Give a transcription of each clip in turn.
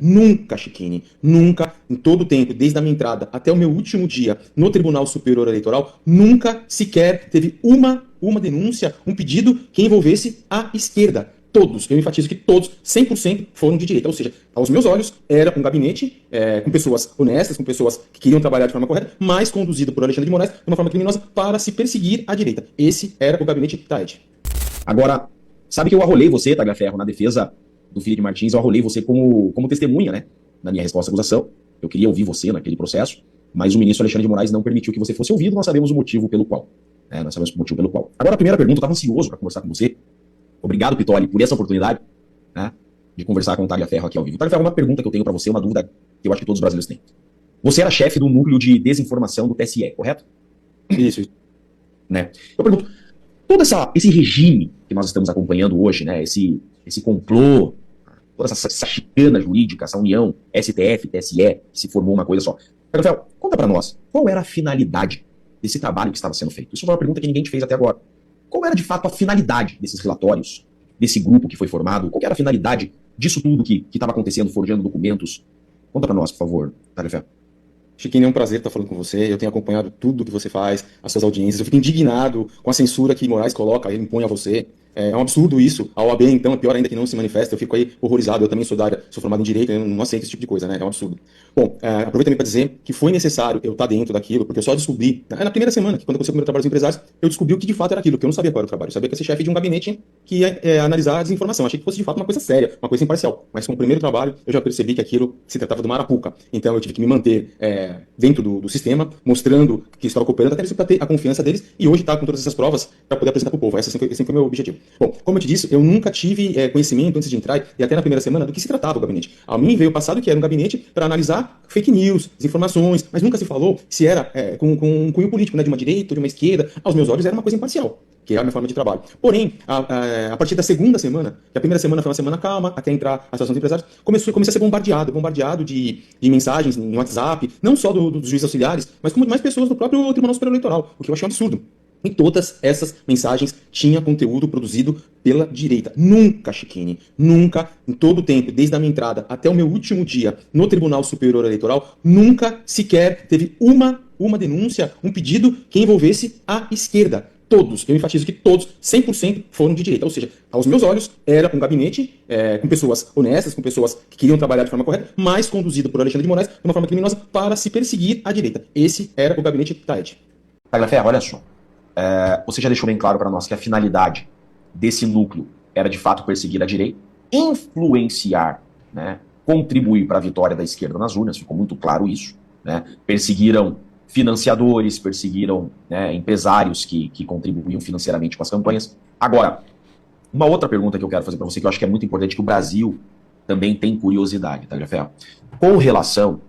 Nunca, Chiquini, nunca, em todo o tempo, desde a minha entrada até o meu último dia no Tribunal Superior Eleitoral, nunca sequer teve uma denúncia, um pedido que envolvesse a esquerda. Todos, eu enfatizo que todos, 100% foram de direita. Ou seja, aos meus olhos, era um gabinete com pessoas honestas, com pessoas que queriam trabalhar de forma correta, mas conduzido por Alexandre de Moraes de uma forma criminosa para se perseguir a direita. Esse era o gabinete Taed. Agora, sabe que eu arrolei você, Tagliaferro, na defesa do Felipe Martins, eu arrolei você como testemunha, né? Na minha resposta à acusação. Eu queria ouvir você naquele processo, mas o ministro Alexandre de Moraes não permitiu que você fosse ouvido, nós sabemos o motivo pelo qual. Nós sabemos o motivo pelo qual. Agora, a primeira pergunta, eu estava ansioso para conversar com você. Obrigado, Pitoli, por essa oportunidade, né, de conversar com o Tagliaferro aqui ao vivo. Tagliaferro, uma pergunta que eu tenho para você, uma dúvida que eu acho que todos os brasileiros têm. Você era chefe do núcleo de desinformação do TSE, correto? Isso. Né? Eu pergunto, todo esse regime que nós estamos acompanhando hoje, né, esse complô, toda essa chicana jurídica, essa união STF, TSE, que se formou uma coisa só. Tagliaferro, conta para nós, qual era a finalidade desse trabalho que estava sendo feito? Isso foi uma pergunta que ninguém te fez até agora. Qual era, de fato, a finalidade desses relatórios, desse grupo que foi formado? Qual era a finalidade disso tudo que estava acontecendo, forjando documentos? Conta para nós, por favor, Tagliaferro. Chiquinho, é um prazer estar falando com você. Eu tenho acompanhado tudo que você faz, as suas audiências. Eu fico indignado com a censura que Moraes coloca, ele impõe a você. É um absurdo isso. A OAB, então, é pior ainda que não se manifesta. Eu fico aí horrorizado. Eu também sou da área, sou formado em Direito, eu não aceito esse tipo de coisa, né? É um absurdo. Bom, aproveito também para dizer que foi necessário eu estar dentro daquilo, porque eu só descobri, na primeira semana, que quando eu comecei o primeiro trabalho dos empresários, eu descobri o que de fato era aquilo, porque eu não sabia qual era o trabalho. Eu sabia que ia ser chefe de um gabinete que ia analisar a desinformação. Achei que fosse de fato uma coisa séria, uma coisa imparcial. Mas com o primeiro trabalho, eu já percebi que aquilo se tratava de uma arapuca. Então eu tive que me manter dentro do sistema, mostrando que estava cooperando, até para ter a confiança deles, e hoje está com todas essas provas para poder apresentar para o povo. Esse sempre foi o meu objetivo. Bom, como eu te disse, eu nunca tive conhecimento antes de entrar, e até na primeira semana, do que se tratava o gabinete. A mim veio passado que era um gabinete para analisar fake news, desinformações, mas nunca se falou se era com um cunho político, né, de uma direita ou de uma esquerda. Aos meus olhos era uma coisa imparcial, que é a minha forma de trabalho. Porém, a partir da segunda semana, que a primeira semana foi uma semana calma, até entrar a Associação dos Empresários, comecei a ser bombardeado de mensagens em WhatsApp, não só dos juízes auxiliares, mas como de mais pessoas do próprio Tribunal Superior Eleitoral, o que eu achei um absurdo. E todas essas mensagens tinham conteúdo produzido pela direita. Nunca, Chiquini, nunca, em todo o tempo, desde a minha entrada até o meu último dia no Tribunal Superior Eleitoral, nunca sequer teve uma denúncia, um pedido que envolvesse a esquerda. Todos, eu enfatizo que todos, 100% foram de direita. Ou seja, aos meus olhos, era um gabinete com pessoas honestas, com pessoas que queriam trabalhar de forma correta, mas conduzido por Alexandre de Moraes de uma forma criminosa para se perseguir a direita. Esse era o gabinete Taed. Tagliaferro, olha só. Você já deixou bem claro para nós que a finalidade desse núcleo era de fato perseguir a direita, influenciar, né, contribuir para a vitória da esquerda nas urnas, ficou muito claro isso, né? Perseguiram financiadores, perseguiram, né, empresários que contribuíam financeiramente com as campanhas. Agora, uma outra pergunta que eu quero fazer para você, que eu acho que é muito importante, que o Brasil também tem curiosidade, Tagliaferro, com relação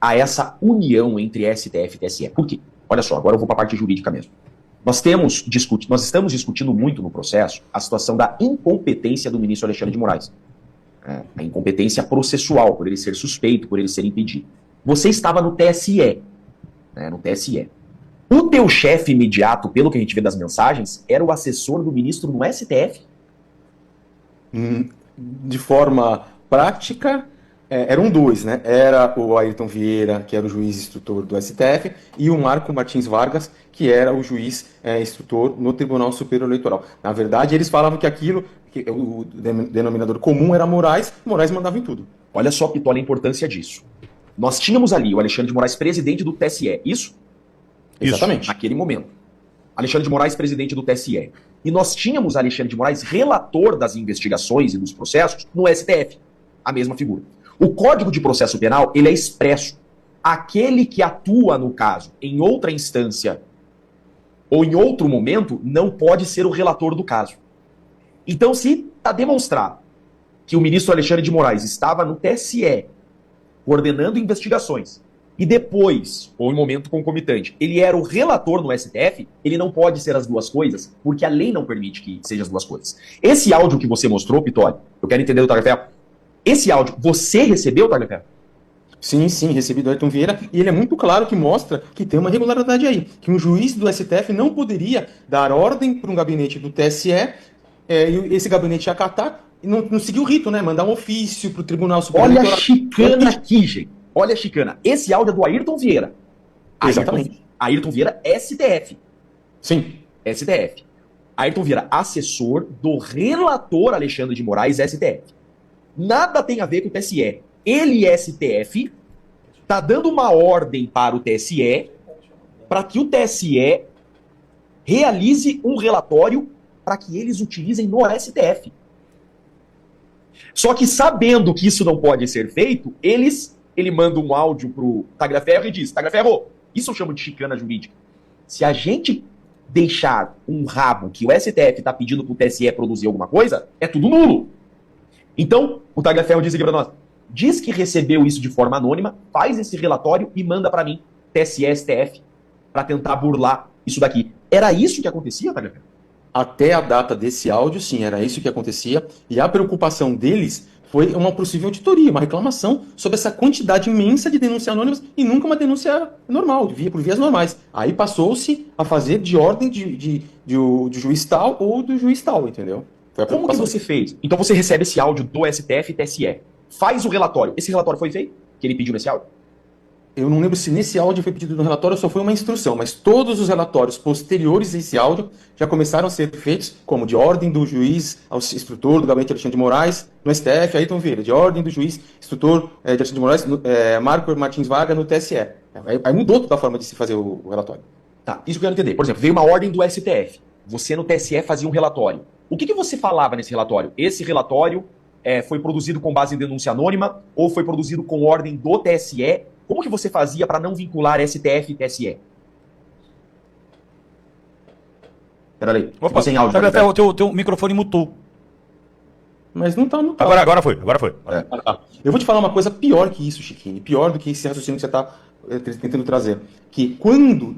a essa união entre STF e TSE. Por quê? Olha só, agora eu vou para a parte jurídica mesmo. Nós estamos discutindo muito no processo a situação da incompetência do ministro Alexandre de Moraes. A incompetência processual, por ele ser suspeito, por ele ser impedido. Você estava no TSE. No TSE. O teu chefe imediato, pelo que a gente vê das mensagens, era o assessor do ministro no STF? De forma prática, eram dois, né? Era o Ayrton Vieira, que era o juiz instrutor do STF, e o Marco Martins Vargas, que era o juiz instrutor no Tribunal Superior Eleitoral. Na verdade, eles falavam que aquilo, que o denominador comum era Moraes mandava em tudo. Olha só, Pitoli, a importância disso. Nós tínhamos ali o Alexandre de Moraes, presidente do TSE, isso? Exatamente. Naquele momento. Alexandre de Moraes, presidente do TSE. E nós tínhamos Alexandre de Moraes, relator das investigações e dos processos, no STF. A mesma figura. O Código de Processo Penal, ele é expresso. Aquele que atua, no caso, em outra instância ou em outro momento, não pode ser o relator do caso. Então, se está demonstrado que o ministro Alexandre de Moraes estava no TSE, coordenando investigações, e depois, ou em momento concomitante, ele era o relator no STF, ele não pode ser as duas coisas, porque a lei não permite que seja as duas coisas. Esse áudio que você mostrou, Pitoli, eu quero entender do Tagliaferro, esse áudio, você recebeu, Tagliaferro? Sim, recebi do Ayrton Vieira, e ele é muito claro que mostra que tem uma irregularidade aí, que um juiz do STF não poderia dar ordem para um gabinete do TSE, e esse gabinete acatar, não seguiu o rito, né? Mandar um ofício pro Tribunal Superior Olha a Eleitoral. chicana aqui, gente. Olha a chicana. Esse áudio é do Ayrton Vieira. Exatamente. Ayrton Vieira, STF. Sim. STF. Ayrton Vieira, assessor do relator Alexandre de Moraes, STF. Nada tem a ver com o TSE. Ele, STF, tá dando uma ordem para o TSE para que o TSE realize um relatório para que eles utilizem no STF. Só que sabendo que isso não pode ser feito, ele manda um áudio pro Tagliaferro e diz: Tagliaferro, isso eu chamo de chicana jurídica. Se a gente deixar um rabo que o STF está pedindo pro TSE produzir alguma coisa, é tudo nulo. Então, o Tagliaferro diz aqui para nós: diz que recebeu isso de forma anônima, faz esse relatório e manda para mim, TSE, STF, para tentar burlar isso daqui. Era isso que acontecia, Tagliaferro? Até a data desse áudio, sim, era isso que acontecia. E a preocupação deles foi uma possível auditoria, uma reclamação sobre essa quantidade imensa de denúncias anônimas e nunca uma denúncia normal, por vias normais. Aí passou-se a fazer de ordem de juiz tal ou do juiz tal, entendeu? Foi a Como que você fez? Então você recebe esse áudio do STF e TSE. Faz o relatório. Esse relatório foi feito? Que ele pediu nesse áudio? Eu não lembro se nesse áudio foi pedido no relatório ou só foi uma instrução, mas todos os relatórios posteriores a esse áudio já começaram a ser feitos como de ordem do juiz ao instrutor do gabinete Alexandre de Moraes no STF, Ayrton Vieira, de ordem do juiz instrutor de Alexandre de Moraes, Marco Martins Vargas no TSE. Aí mudou toda a forma de se fazer o relatório. Tá, isso que eu quero entender. Por exemplo, veio uma ordem do STF. Você no TSE fazia um relatório. O que você falava nesse relatório? Esse relatório foi produzido com base em denúncia anônima ou foi produzido com ordem do TSE? Como que você fazia para não vincular STF e TSE? Peraí, Opa, sem áudio. até o teu microfone mutou. Mas não tá. Agora foi. Eu vou te falar uma coisa pior que isso, Chiquinho. Pior do que esse raciocínio que você está tentando trazer. Que quando,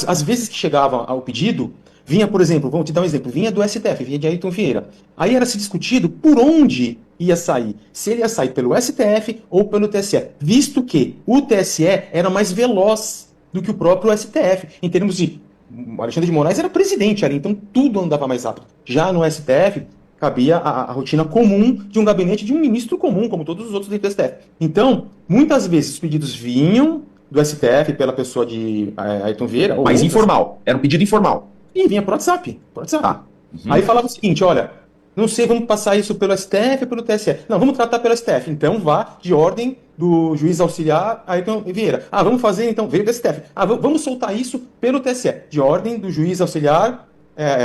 às vezes que chegava ao pedido, vinha, por exemplo, vamos te dar um exemplo, vinha do STF, vinha de Ayrton Vieira. Aí era se discutido por onde ia sair. Se ele ia sair pelo STF ou pelo TSE. Visto que o TSE era mais veloz do que o próprio STF. Em termos de... O Alexandre de Moraes era presidente ali, então tudo andava mais rápido. Já no STF... cabia a rotina comum de um gabinete de um ministro comum, como todos os outros dentro do STF. Então, muitas vezes os pedidos vinham do STF pela pessoa de Ayrton Vieira. Mas informal. Era um pedido informal. E vinha por WhatsApp. Tá. Uhum. Aí falava o seguinte, olha, não sei, vamos passar isso pelo STF ou pelo TSE. Não, vamos tratar pelo STF. Então vá de ordem do juiz auxiliar Ayrton Vieira. Ah, vamos fazer então, veio do STF. Ah, vamos soltar isso pelo TSE. De ordem do juiz auxiliar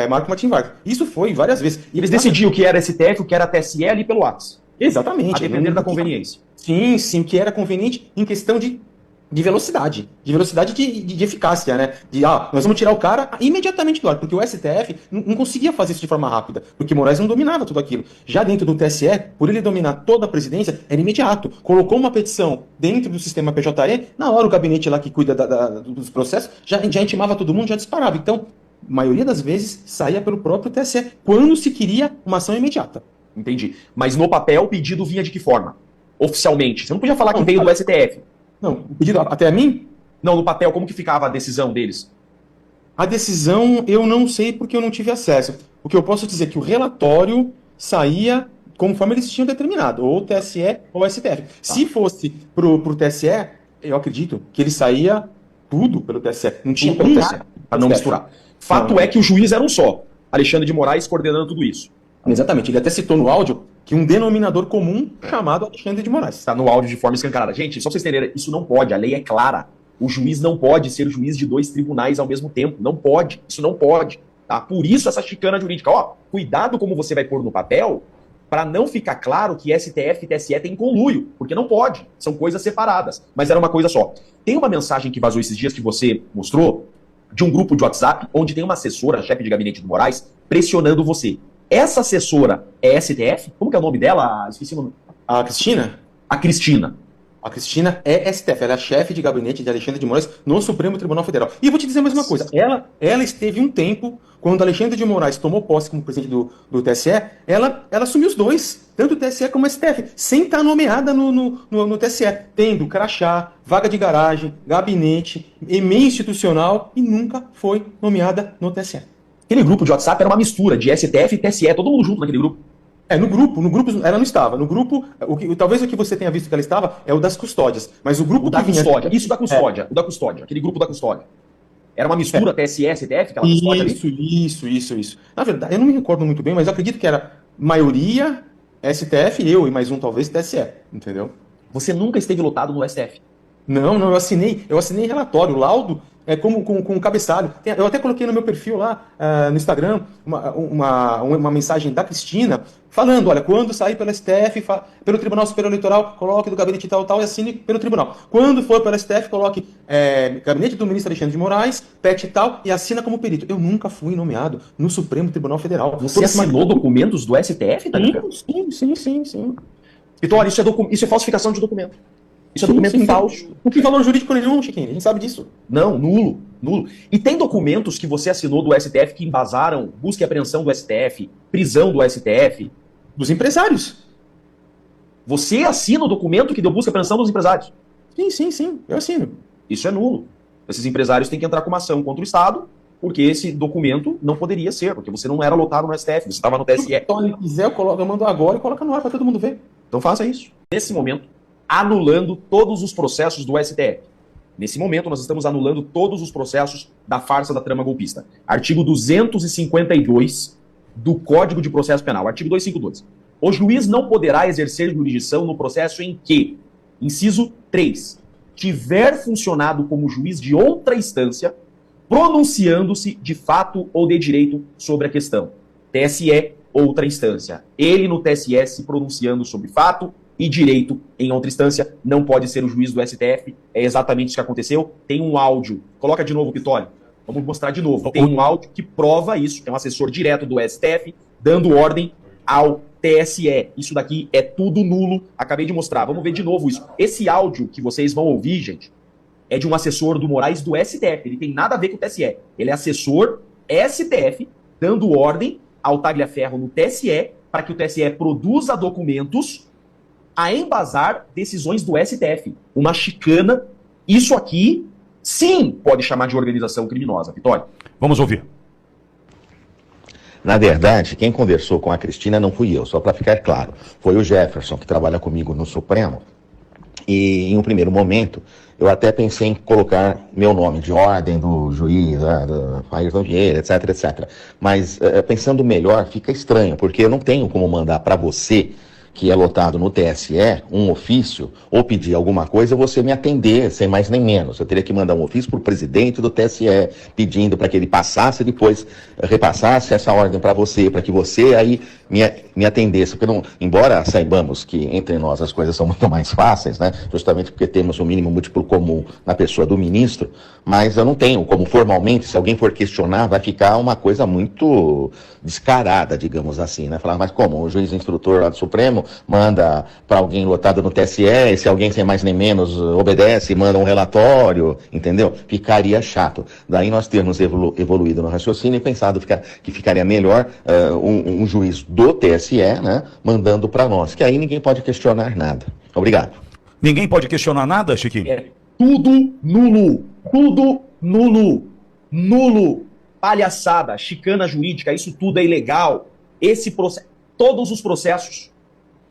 Marco Martins Vargas. Isso foi várias vezes. E eles decidiam o que era STF, o que era TSE ali pelo WhatsApp. Exatamente. A depender da conveniência. Sim, que era conveniente em questão de velocidade. De velocidade de eficácia, né? Nós vamos tirar o cara imediatamente do ar, porque o STF não conseguia fazer isso de forma rápida, porque Moraes não dominava tudo aquilo. Já dentro do TSE, por ele dominar toda a presidência, era imediato. Colocou uma petição dentro do sistema PJE, na hora o gabinete lá que cuida dos processos já intimava todo mundo, já disparava. Então, a maioria das vezes saía pelo próprio TSE, quando se queria uma ação imediata. Entendi. Mas no papel o pedido vinha de que forma? Oficialmente. Você não podia falar que veio do STF. Não, o pedido até a mim? Não, no papel, como que ficava a decisão deles? A decisão eu não sei porque eu não tive acesso. O que eu posso dizer é que o relatório saía conforme eles tinham determinado, ou TSE ou STF. Tá. Se fosse pro TSE, eu acredito que ele saía tudo pelo TSE. Não tinha pelo TSE, para não misturar. Fato é que o juiz era um só. Alexandre de Moraes coordenando tudo isso. Exatamente. Ele até citou no áudio que um denominador comum chamado Alexandre de Moraes. Está no áudio de forma escancarada. Gente, só pra vocês entenderem, isso não pode. A lei é clara. O juiz não pode ser juiz de 2 tribunais ao mesmo tempo. Não pode. Isso não pode. Tá? Por isso essa chicana jurídica. Cuidado como você vai pôr no papel para não ficar claro que STF e TSE têm conluio. Porque não pode. São coisas separadas. Mas era uma coisa só. Tem uma mensagem que vazou esses dias que você mostrou de um grupo de WhatsApp onde tem uma assessora, chefe de gabinete do Moraes, pressionando você. Essa assessora é STF? Como que é o nome dela? Esqueci o nome. A Cristina? A Cristina. A Cristina é STF, ela é chefe de gabinete de Alexandre de Moraes no Supremo Tribunal Federal. E eu vou te dizer mais uma coisa, ela esteve um tempo, quando Alexandre de Moraes tomou posse como presidente do TSE, ela assumiu os dois, tanto o TSE como o STF, sem estar nomeada no TSE, tendo crachá, vaga de garagem, gabinete, e-mail institucional, e nunca foi nomeada no TSE. Aquele grupo de WhatsApp era uma mistura de STF e TSE, todo mundo junto naquele grupo. No grupo ela não estava. No grupo, talvez o que você tenha visto que ela estava é o das custódias. Mas o grupo O da que vinha. custódia, isso da custódia, o da custódia, aquele grupo da custódia. Era uma mistura TSE, STF, aquela custódia ali? Isso. Na verdade, eu não me recordo muito bem, mas eu acredito que era maioria STF, eu e mais um talvez TSE, entendeu? Você nunca esteve lotado no STF? Não, eu assinei relatório, laudo, com cabeçalho. Eu até coloquei no meu perfil lá, no Instagram, uma mensagem da Cristina, falando, olha, quando sair pelo STF, pelo Tribunal Superior Eleitoral, coloque do gabinete tal e assine pelo tribunal. Quando for pelo STF, coloque gabinete do ministro Alexandre de Moraes, PET tal, e assina como perito. Eu nunca fui nomeado no Supremo Tribunal Federal. Você assinou documentos do STF, tá? Sim. Vitória, isso é falsificação de documento. Isso é documento falso. Não tem valor jurídico nenhum, Chiquinho. A gente sabe disso. Não, nulo. E tem documentos que você assinou do STF que embasaram busca e apreensão do STF, prisão do STF. Dos empresários. Você assina o documento que deu busca e apreensão dos empresários. Sim. Eu assino. Isso é nulo. Esses empresários têm que entrar com uma ação contra o Estado, porque esse documento não poderia ser, porque você não era lotado no STF, você estava no TSE. Se o quiser, eu mando agora e coloca no ar para todo mundo ver. Então faça isso. Nesse momento, anulando todos os processos do STF. Nesse momento, nós estamos anulando todos os processos da farsa da trama golpista. Artigo 252 do Código de Processo Penal. Artigo 252. O juiz não poderá exercer jurisdição no processo em que, inciso 3, tiver funcionado como juiz de outra instância, pronunciando-se de fato ou de direito sobre a questão. TSE, outra instância. Ele no TSE se pronunciando sobre fato e direito em outra instância, não pode ser o juiz do STF. É exatamente isso que aconteceu. Tem um áudio. Coloca de novo, Pitório. Vamos mostrar de novo. Tem um áudio que prova isso. É um assessor direto do STF dando ordem ao TSE. Isso daqui é tudo nulo. Acabei de mostrar. Vamos ver de novo isso. Esse áudio que vocês vão ouvir, gente, é de um assessor do Moraes do STF. Ele tem nada a ver com o TSE. Ele é assessor STF dando ordem ao Tagliaferro no TSE para que o TSE produza documentos a embasar decisões do STF. Uma chicana. Isso aqui, sim, pode chamar de organização criminosa. Vitória. Vamos ouvir. Na verdade, quem conversou com a Cristina não fui eu, só para ficar claro. Foi o Jefferson, que trabalha comigo no Supremo. E em um primeiro momento, eu até pensei em colocar meu nome de ordem do juiz, do Ayrton Vieira, etc. Mas pensando melhor, fica estranho, porque eu não tenho como mandar para você, que é lotado no TSE, um ofício, ou pedir alguma coisa, você me atender, sem mais nem menos. Eu teria que mandar um ofício para o presidente do TSE, pedindo para que ele passasse e depois repassasse essa ordem para você, para que você aí me atendesse. Porque, embora saibamos que entre nós as coisas são muito mais fáceis, né, justamente porque temos o mínimo múltiplo comum na pessoa do ministro, mas eu não tenho como formalmente, se alguém for questionar, vai ficar uma coisa muito descarada, digamos assim, né? Falar, mas como? O juiz instrutor lá do Supremo manda para alguém lotado no TSE, e se alguém sem mais nem menos obedece, manda um relatório, entendeu? Ficaria chato. Daí nós termos evoluído no raciocínio e pensado que ficaria melhor um juiz do TSE, né, mandando para nós, que aí ninguém pode questionar nada. Obrigado. Ninguém pode questionar nada, Chiquinho? É tudo nulo. Tudo nulo. Nulo. Palhaçada, chicana jurídica, isso tudo é ilegal. Todos os processos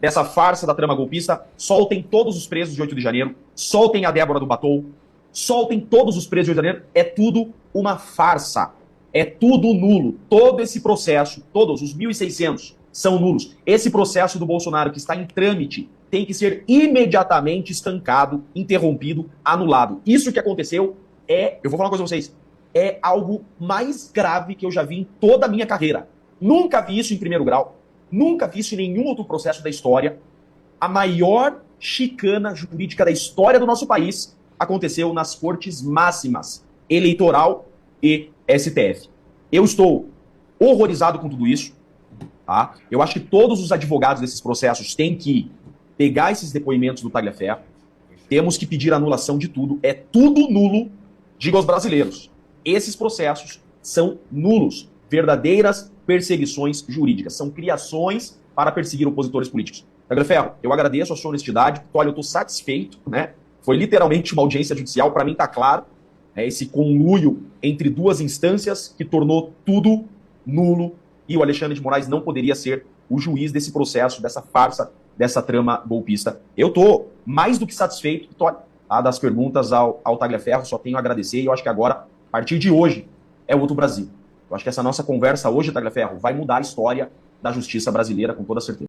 dessa farsa da trama golpista, soltem todos os presos de 8 de janeiro, soltem a Débora do Batou, soltem todos os presos de 8 de janeiro, é tudo uma farsa. É tudo nulo. Todo esse processo, todos os 1.600 são nulos. Esse processo do Bolsonaro que está em trâmite tem que ser imediatamente estancado, interrompido, anulado. Isso que aconteceu eu vou falar uma coisa pra vocês, é algo mais grave que eu já vi em toda a minha carreira. Nunca vi isso em primeiro grau, nunca vi isso em nenhum outro processo da história. A maior chicana jurídica da história do nosso país aconteceu nas cortes máximas, eleitoral e STF. Eu estou horrorizado com tudo isso. Tá? Eu acho que todos os advogados desses processos têm que pegar esses depoimentos do Tagliaferro. Temos que pedir anulação de tudo. É tudo nulo, digo aos brasileiros. Esses processos são nulos, verdadeiras perseguições jurídicas, são criações para perseguir opositores políticos. Tagliaferro, eu agradeço a sua honestidade, olha, eu estou satisfeito, né? Foi literalmente uma audiência judicial, para mim está claro, esse conluio entre duas instâncias que tornou tudo nulo e o Alexandre de Moraes não poderia ser o juiz desse processo, dessa farsa, dessa trama golpista. Eu estou mais do que satisfeito das perguntas ao Tagliaferro, só tenho a agradecer, e eu acho que agora, a partir de hoje, é outro Brasil. Eu acho que essa nossa conversa hoje, Tagliaferro, vai mudar a história da justiça brasileira, com toda certeza.